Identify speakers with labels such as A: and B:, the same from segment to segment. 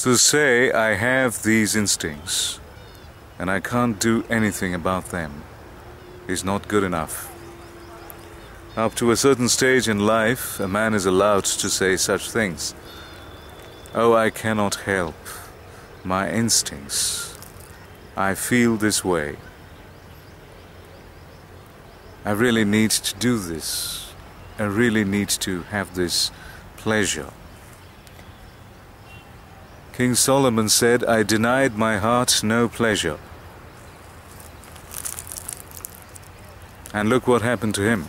A: To say I have these instincts and I can't do anything about them is not good enough. Up to a certain stage in life, a man is allowed to say such things. Oh, I cannot help my instincts. I feel this way. I really need to do this. I really need to have this pleasure. King Solomon said, I denied my heart no pleasure. And look what happened to him.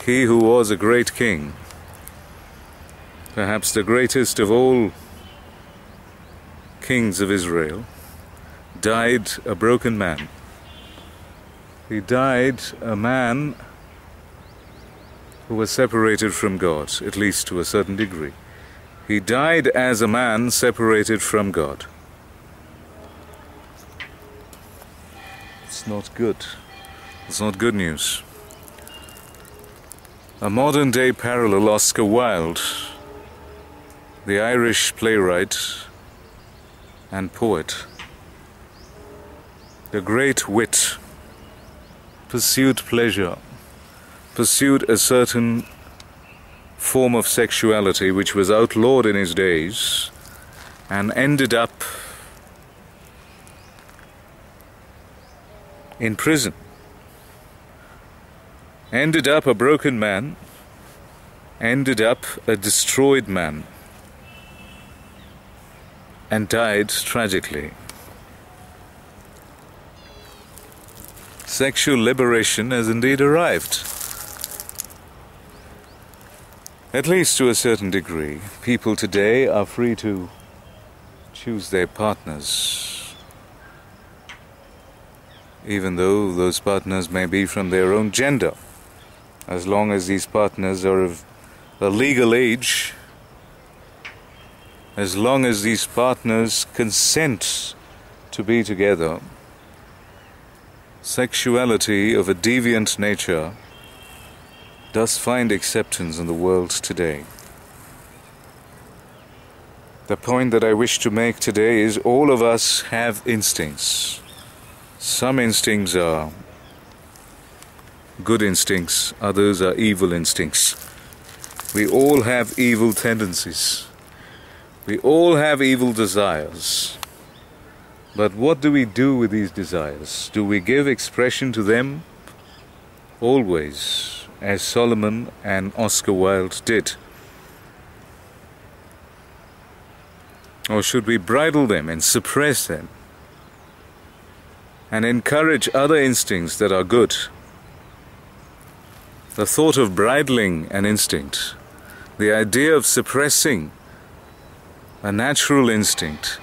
A: He who was a great king, perhaps the greatest of all kings of Israel, died a broken man. He died a man who was separated from God, at least to a certain degree. He died as a man separated from God. It's not good. It's not good news. A modern-day parallel, Oscar Wilde, the Irish playwright and poet, the great wit, pursued pleasure, pursued a certain form of sexuality which was outlawed in his days, and ended up in prison. Ended up a broken man, ended up a destroyed man, and died tragically. Sexual liberation has indeed arrived. At least to a certain degree. People today are free to choose their partners, even though those partners may be from their own gender. As long as these partners are of a legal age, as long as these partners consent to be together, sexuality of a deviant nature does find acceptance in the world today. The point that I wish to make today is all of us have instincts. Some instincts are good instincts, others are evil instincts. We all have evil tendencies. We all have evil desires. But what do we do with these desires? Do we give expression to them? Always, as Solomon and Oscar Wilde did. Or should we bridle them and suppress them and encourage other instincts that are good? The thought of bridling an instinct, the idea of suppressing a natural instinct,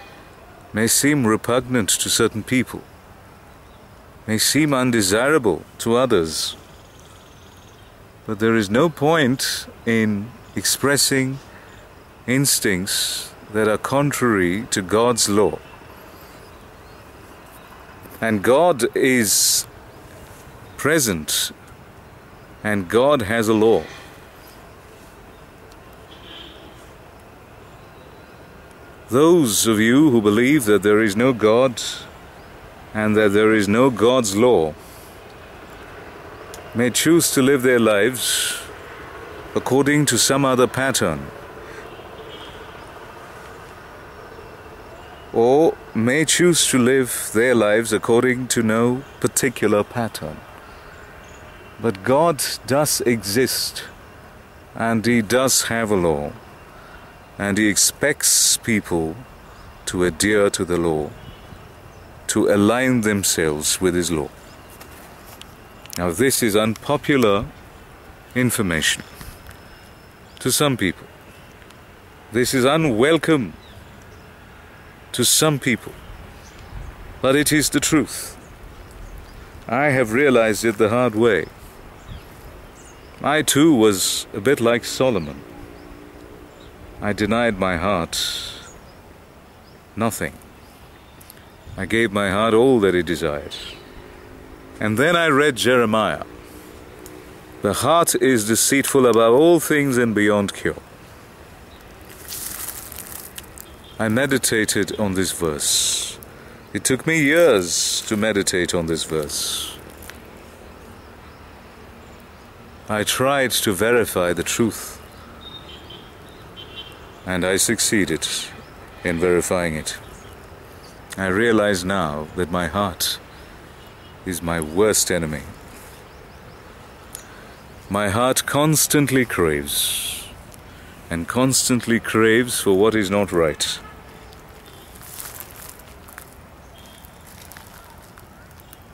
A: may seem repugnant to certain people, may seem undesirable to others. But there is no point in expressing instincts that are contrary to God's law. And God is present, and God has a law. Those of you who believe that there is no God and that there is no God's law may choose to live their lives according to some other pattern, or may choose to live their lives according to no particular pattern. But God does exist, and He does have a law, and He expects people to adhere to the law, to align themselves with His law. Now, this is unpopular information to some people. This is unwelcome to some people, but it is the truth. I have realized it the hard way. I too was a bit like Solomon. I denied my heart nothing. I gave my heart all that it desired. And then I read Jeremiah. The heart is deceitful above all things and beyond cure. I meditated on this verse. It took me years to meditate on this verse. I tried to verify the truth, and I succeeded in verifying it. I realize now that my heart is my worst enemy. My heart constantly craves, and constantly craves for what is not right.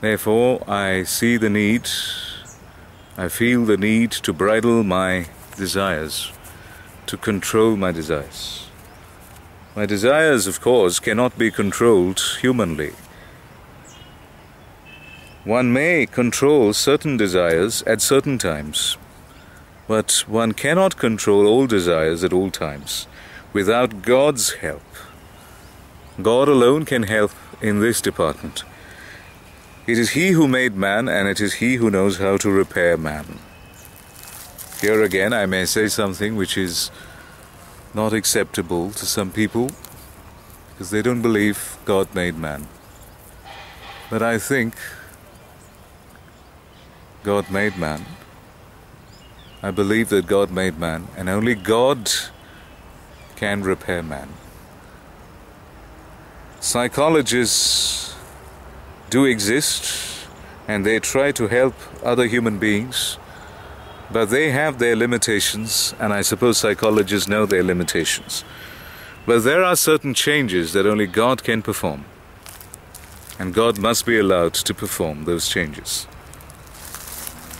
A: Therefore, I see the need, I feel the need to bridle my desires, to control my desires. My desires, of course, cannot be controlled humanly. One may control certain desires at certain times, but one cannot control all desires at all times without God's help. God alone can help in this department. It is He who made man, and it is He who knows how to repair man. Here again I may say something which is not acceptable to some people, because they don't believe God made man. But I think God made man. I believe that God made man, and only God can repair man. Psychologists do exist, and they try to help other human beings, but they have their limitations, and I suppose psychologists know their limitations. But there are certain changes that only God can perform, and God must be allowed to perform those changes.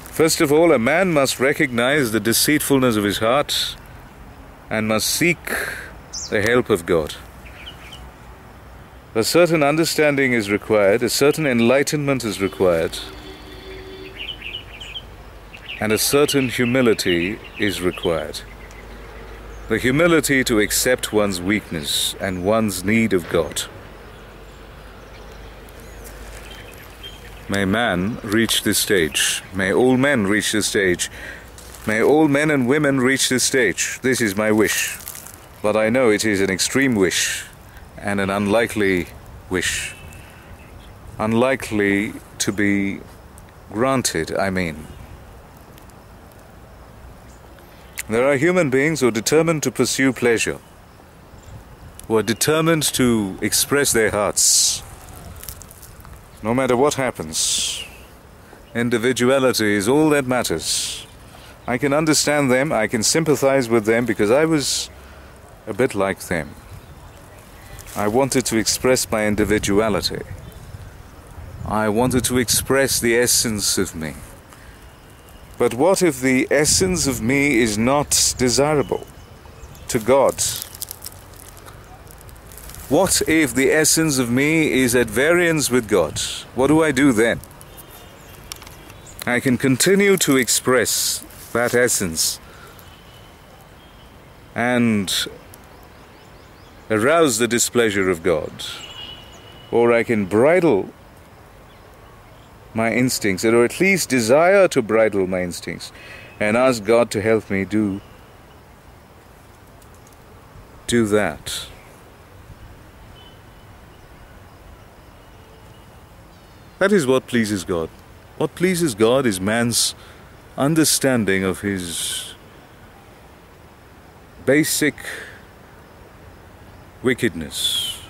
A: First of all, a man must recognize the deceitfulness of his heart and must seek the help of God. A certain understanding is required, a certain enlightenment is required, and a certain humility is required. The humility to accept one's weakness and one's need of God. May man reach this stage. May all men reach this stage. May all men and women reach this stage. This is my wish. But I know it is an extreme wish and an unlikely wish. Unlikely to be granted, I mean. There are human beings who are determined to pursue pleasure, who are determined to express their hearts. No matter what happens, individuality is all that matters. I can understand them, I can sympathize with them, because I was a bit like them. I wanted to express my individuality. I wanted to express the essence of me. But what if the essence of me is not desirable to God? What if the essence of me is at variance with God? What do I do then? I can continue to express that essence and arouse the displeasure of God, or I can bridle my instincts, or at least desire to bridle my instincts, and ask God to help me do that. That is what pleases God. What pleases God is man's understanding of his basic wickedness.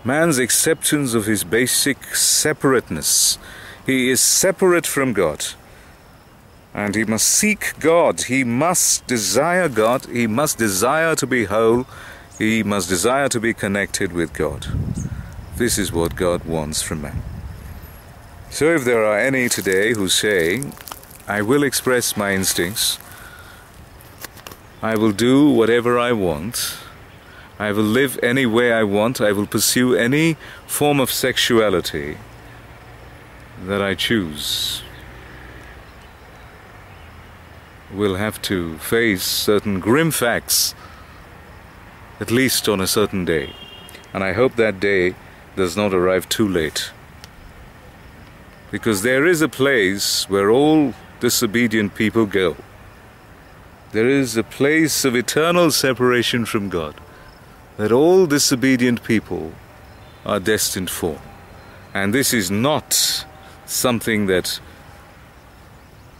A: Man's acceptance of his basic separateness. He is separate from God. And he must seek God. He must desire God. He must desire to be whole. He must desire to be connected with God. This is what God wants from man. So if there are any today who say, I will express my instincts, I will do whatever I want, I will live any way I want, I will pursue any form of sexuality that I choose, will have to face certain grim facts, at least on a certain day. And I hope that day does not arrive too late. Because there is a place where all disobedient people go. There is a place of eternal separation from God that all disobedient people are destined for. And this is not something that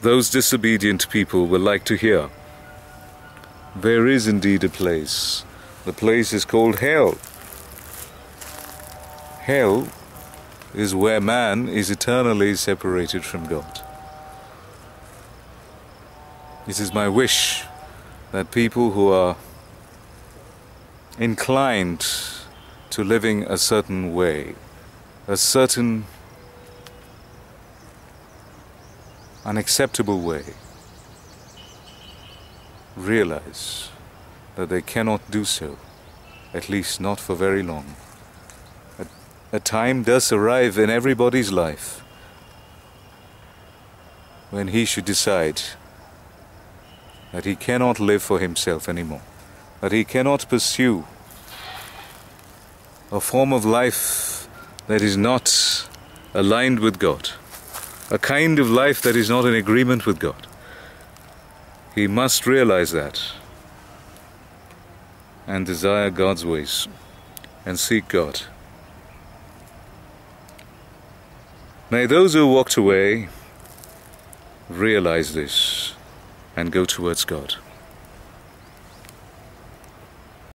A: those disobedient people will like to hear. There is indeed a place. The place is called hell. Hell is where man is eternally separated from God. It is my wish that people who are inclined to living a certain way, a certain unacceptable way, realize that they cannot do so, at least not for very long. A time does arrive in everybody's life when he should decide that he cannot live for himself anymore, that he cannot pursue a form of life that is not aligned with God, a kind of life that is not in agreement with God. He must realize that and desire God's ways and seek God. May those who walked away realize this and go towards God.